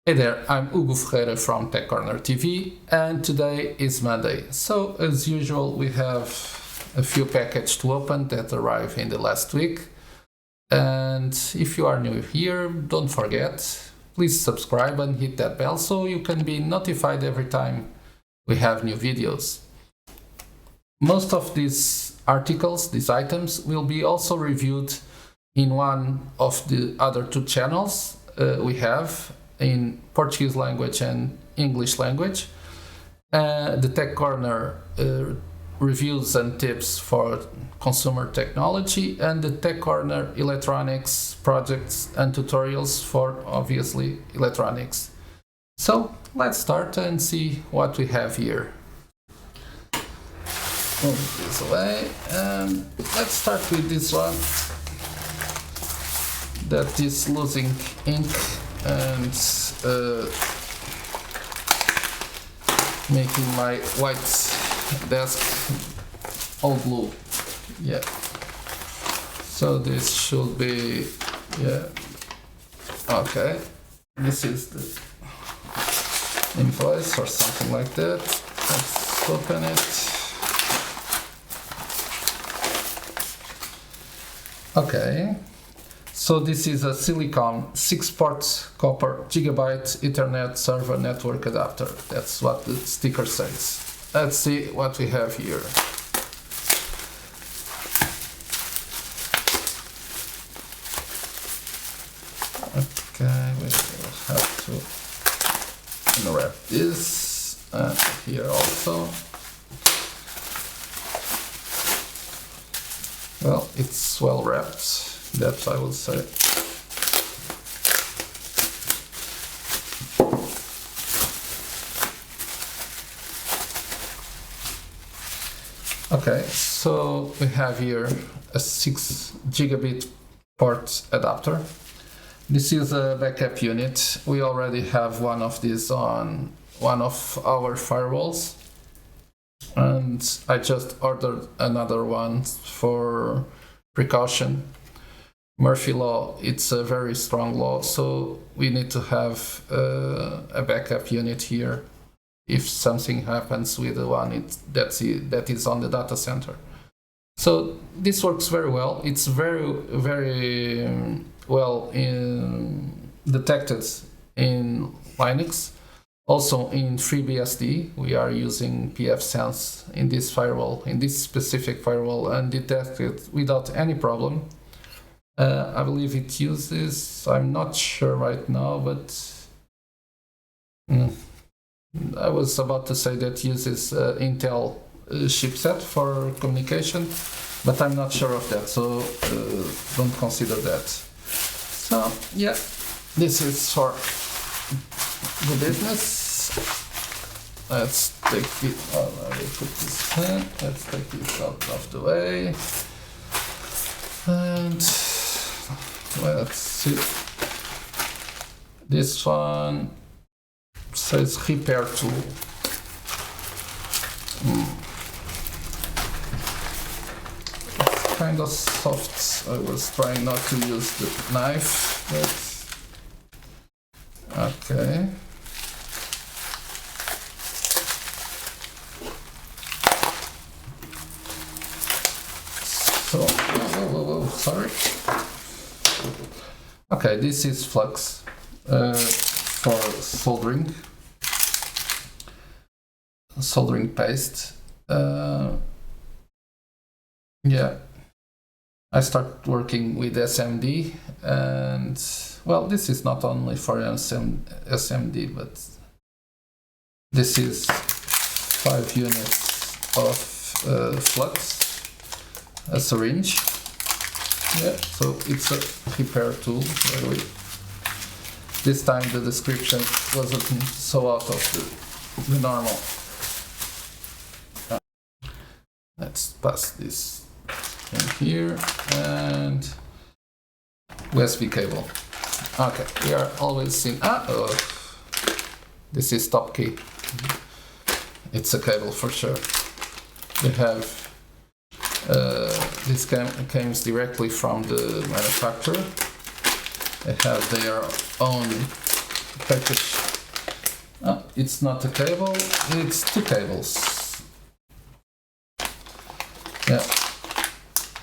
Hey there, I'm Hugo Ferreira from TechCornerTV, and today is Monday. So, as usual, we have a few packages to open that arrived in the last week. And if you are new here, don't forget, please subscribe and hit that bell so you can be notified every time we have new videos. Most of these articles, these items, will be also reviewed in one of the other two channels we have in Portuguese language and English language. The Tech Corner reviews and tips for consumer technology, and the Tech Corner electronics projects and tutorials for obviously electronics. So let's start and see what we have here. Move this away, and let's start with this one that is losing ink and making my white desk all blue. Yeah. So this should be, yeah. Okay. This is the invoice or something like that. Let's open it. Okay. So this is a Silicom 6-port copper Gigabit Ethernet server network adapter. That's what the sticker says. Let's see what we have here. Okay, we will have to unwrap this here also. Well, it's well wrapped. That I will say. Okay, so we have here a 6 gigabit port adapter. This is a backup unit. We already have one of these on one of our firewalls, and I just ordered another one for precaution. Murphy law, it's a very strong law, so we need to have a backup unit here if something happens with the one that is on the data center. So this works very well. It's very well detected in Linux. Also in FreeBSD, we are using pfSense in this firewall, in this specific firewall, and detected without any problem. I believe it uses, I'm not sure right now, but I was about to say that uses Intel chipset for communication, but I'm not sure of that, so don't consider that. So yeah, this is for the business. Let's take it, I will put this pen, let's take this out of the way. And let's see. This one says repair tool. It's kind of soft. I was trying not to use the knife, but okay. So, whoa, sorry. Okay, this is flux for soldering paste. Yeah, I start working with SMD, and well, this is not only for SMD, but this is 5 units of flux, a syringe. Yeah, so it's a repair tool. This time the description wasn't so out of the normal. Let's pass this in here, and USB cable. Okay, we are always in. This is top key. It's a cable for sure. We have this comes directly from the manufacturer. They have their own package. Oh, it's not a cable, it's two cables. Yeah,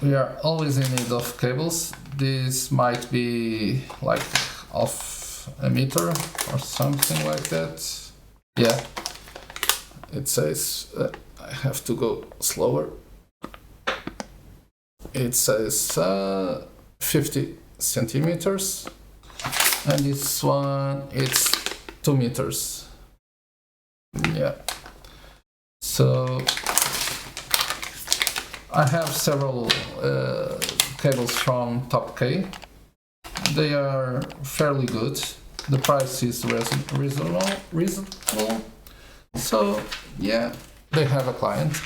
we are always in need of cables. This might be like half a meter or something like that. Yeah, it says I have to go slower. It says 50 centimeters, and this one it's 2 meters. Yeah, so I have several cables from Top K. They are fairly good. The price is reasonable. So yeah, they have a client.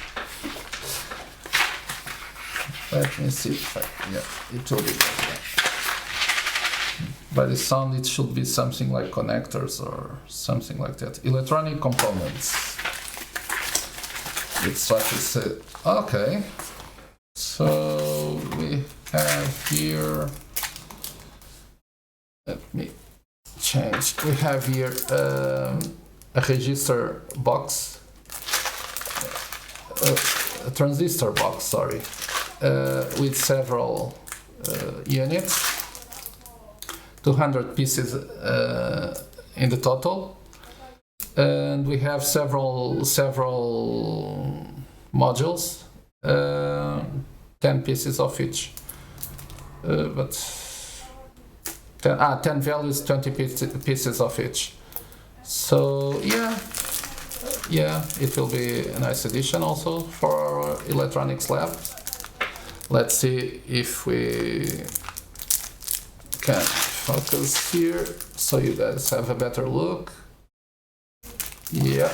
Let me see if it will be better. By the sound, it should be something like connectors or something like that. Electronic components. It's what it said. Okay. So we have here. Let me change. We have here a register box, a transistor box, sorry, with several units, 200 pieces in the total, and we have several modules, 10 pieces of each, but 10 values, 20 pieces of each. So yeah, it will be a nice addition also for our electronics lab. Let's see if we can focus here so you guys have a better look. Yeah,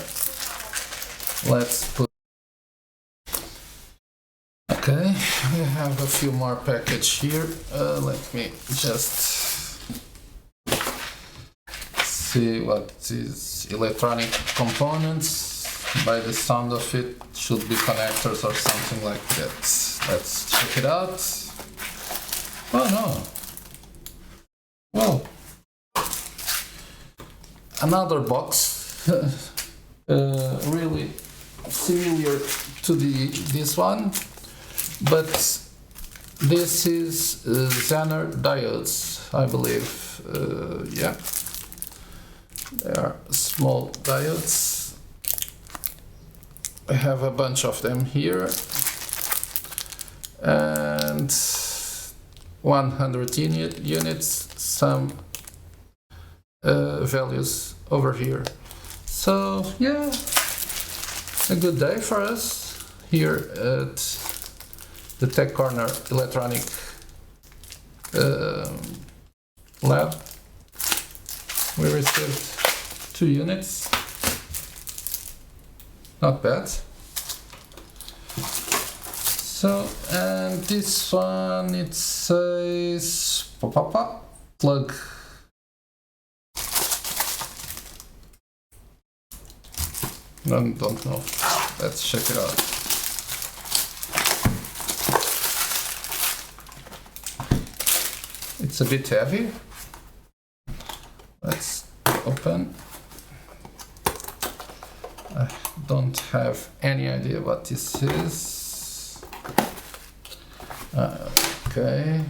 let's put. Okay, we have a few more package here. Let me just see what is electronic components. By the sound of it, should be connectors or something like that. Let's check it out. Oh no! Whoa! Another box, really similar to this one, but this is Zener diodes, I believe. Yeah. They are small diodes. I have a bunch of them here, and 100 units, some values over here. So yeah, a good day for us here at the Tech Corner Electronic lab. We received 2 units. Not bad. So, and this one, it says plug. Don't know. Let's check it out. It's a bit heavy. Let's open. I don't have any idea what this is. Okay.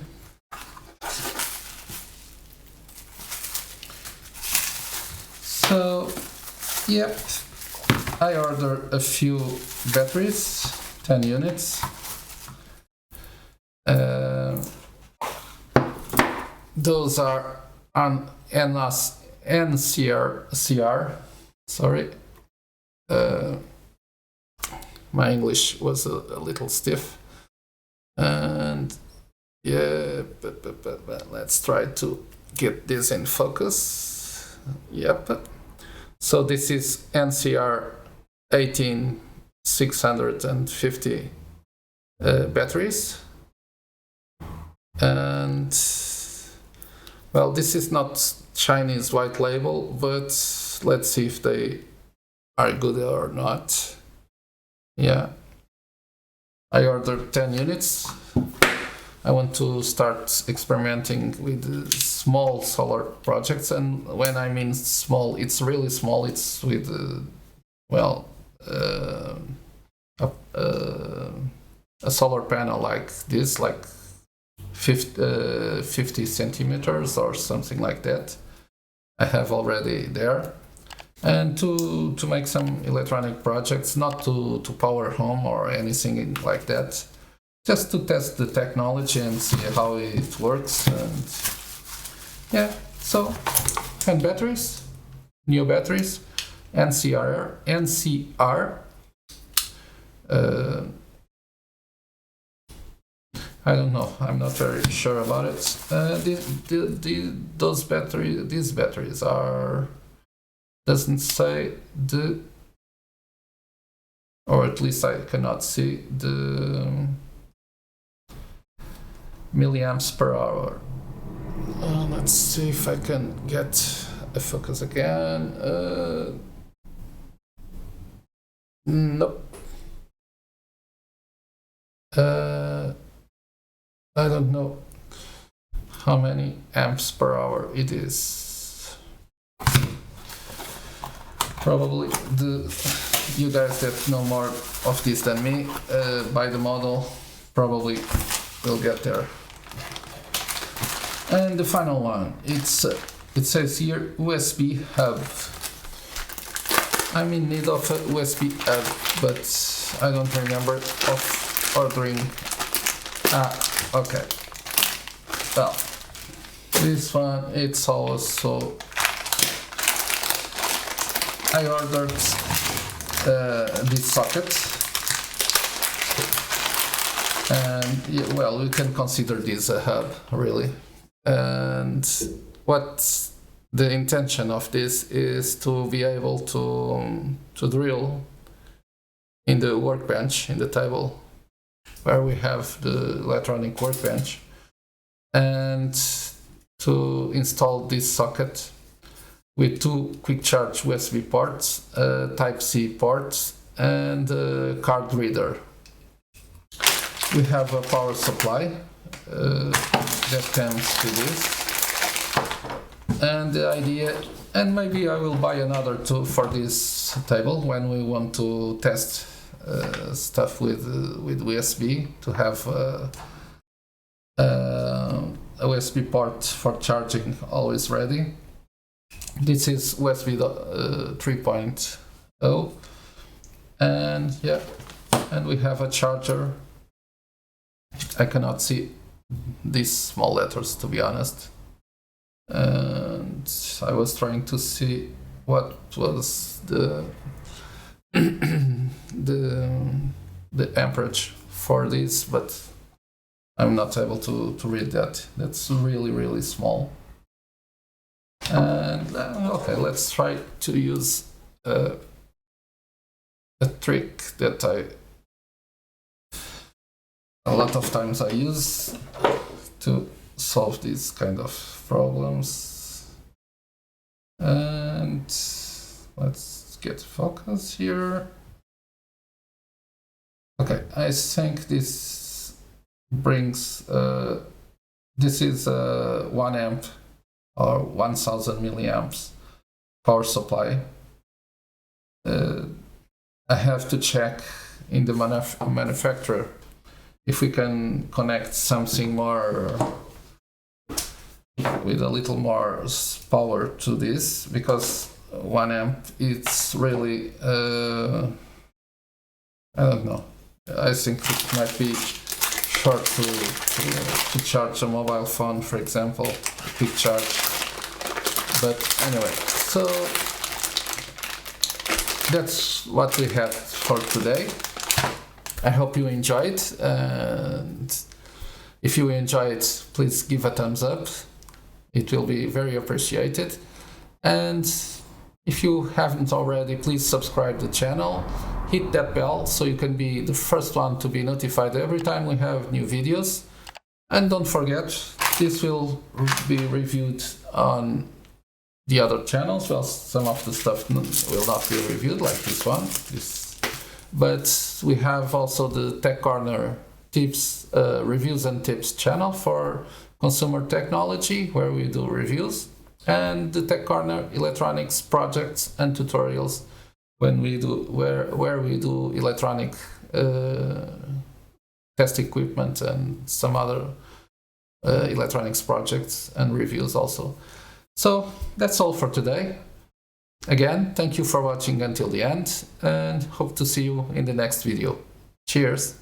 So, yep, I ordered a few batteries, 10 units. Those are on NCR, sorry. My English was a little stiff, and yeah, but let's try to get this in focus. Yep. So this is NCR 18650 batteries, and well, this is not Chinese white label, but let's see if they are good or not. Yeah, I ordered 10 units. I want to start experimenting with small solar projects, and when I mean small, it's really small. It's with well, a solar panel like this, like 50 centimeters or something like that. I have already there, and to make some electronic projects, not to power home or anything like that, just to test the technology and see how it works. And yeah, so, and batteries, new batteries, NCR. I don't know. I'm not very sure about it. These batteries are, doesn't say the, or at least I cannot see the milliamps per hour. Let's see if I can get a focus again. Nope. I don't know how many amps per hour it is. Probably you guys that know more of this than me, by the model, probably will get there. And the final one, it says here USB hub. I'm in need of a USB hub, but I don't remember of ordering. Okay. Well, this one, it's also, I ordered this socket, and yeah, well, we can consider this a hub, really. And what the intention of this is to be able to drill in the workbench, in the table where we have the electronic workbench, and to install this socket with two quick charge USB ports, Type-C ports, and a card reader. We have a power supply that comes to this, and the idea, and maybe I will buy another two for this table when we want to test stuff with USB, to have a USB port for charging always ready. This is USB 3.0, and yeah, and we have a charger. I cannot see these small letters, to be honest, and I was trying to see what was the amperage for this, but I'm not able to read that. That's really small. And okay, let's try to use a trick that a lot of times I use to solve these kind of problems. And let's get focus here. Okay, I think this brings, this is 1 amp or 1000 milliamps power supply. I have to check in the manufacturer if we can connect something more with a little more power to this, because 1 amp, it's really, I don't know, I think it might be short to charge a mobile phone, for example, quick charge. But anyway, so that's what we had for today. I hope you enjoyed, and if you enjoyed, please give a thumbs up. It will be very appreciated. And if you haven't already, please subscribe to the channel, hit that bell so you can be the first one to be notified every time we have new videos. And don't forget, this will be reviewed on the other channels. Well, some of the stuff will not be reviewed, like this one. But we have also the Tech Corner tips, reviews and tips channel for consumer technology, where we do reviews, and the Tech Corner electronics projects and tutorials, when we do where we do electronic test equipment and some other electronics projects and reviews also. So that's all for today. Again, thank you for watching until the end, and hope to see you in the next video. Cheers!